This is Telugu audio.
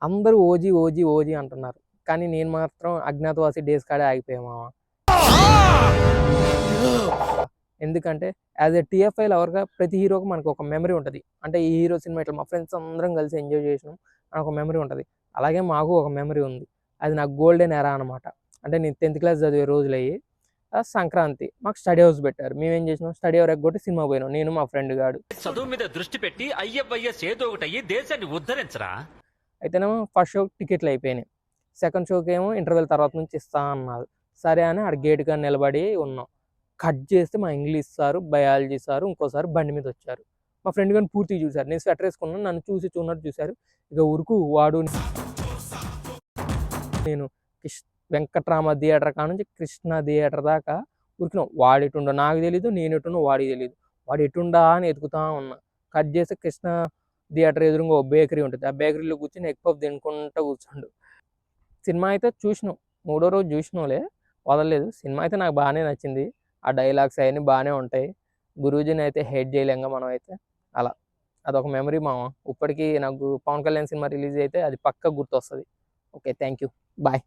అందరూ ఓజీ, ఓజీ, ఓజీ అంటున్నారు. కానీ నేను మాత్రం అజ్ఞాతవాసి డేస్ కాడే ఆగిపోయా మామ. ఎందుకంటే యాజ్ ఎ టీఎఫ్ఐ లవర్‌గా ప్రతి హీరోకి మనకొక మెమరీ ఉంటది. అంటే ఈ హీరో సినిమా ఇట్లా మా ఫ్రెండ్స్ అందరం కలిసి ఎంజాయ్ చేసినాం అని ఒక మెమరీ ఉంటది. అలాగే మాకు ఒక మెమరీ ఉంది. అది నాకు గోల్డెన్ ఎరా అనమాట. అంటే నేను 10థ్ క్లాస్ చదివే రోజులయ్యి. సంక్రాంతి మాకు స్టడీ హౌస్ పెట్టారు. మేమేం చేసినాం స్టడీ అవర్ ఎగ్గొట్టి సినిమాకి పోయినాం. నేను మా ఫ్రెండ్ గాడు. చదువు మీద దృష్టి పెట్టి అయ్యవయ్యస్ ఏదో ఒకటయ్యి దేశాన్ని ఉద్ధరించరా. అయితేనేమో ఫస్ట్ షోకి టికెట్లు అయిపోయినాయి. సెకండ్ షోకి ఏమో ఇంటర్వెల్ తర్వాత నుంచి ఇస్తా అన్నారు. సరే అని ఆడ గేట్ కాడ నిలబడి ఉన్నాం. కట్ చేస్తే మా ఇంగ్లీష్ సారు, బయాలజీ సారు ఇంకోసారి బండి మీద వచ్చారు. మా ఫ్రెండ్ గారిని పూర్తిగా చూశారు. నేను స్వెటర్ వేసుకున్నాను. నన్ను చూసి చూడనట్టు చూశారు. ఇక ఉరుకు వాడు నేను వెంకట్రామ థియేటర్ కాడ నుంచి కృష్ణ థియేటర్ దాకా ఉరికినాం. వాడు ఎటుండో నాకు తెలీదు, నేను ఎటుండో వాడికి తెలీదు. వాడు ఎటుండా అని ఎతుకుతా ఉన్నా. కట్ చేస్తే కృష్ణ థియేటర్ ఎదురుగా ఓ బేకరీ ఉంటుంది. ఆ బేకరీలో కూర్చొని ఎగ్ పఫ్ తినుకుంటా కూర్చోండు. సినిమా అయితే చూసినాం. మూడో రోజు చూసినాంలే, వదలలేదు. సినిమా అయితే నాకు బాగానే నచ్చింది. ఆ డైలాగ్స్ అవన్నీ బాగానే ఉంటాయి. గురూజీని అయితే హేట్ చేయలేంగా మనం అయితే. అలా అదొక మెమరీ మామ. ఇప్పటికీ నాకు పవన్ కళ్యాణ్ సినిమా రిలీజ్ అయితే అది పక్కా గుర్తొస్తుంది. Okay, thank you, bye.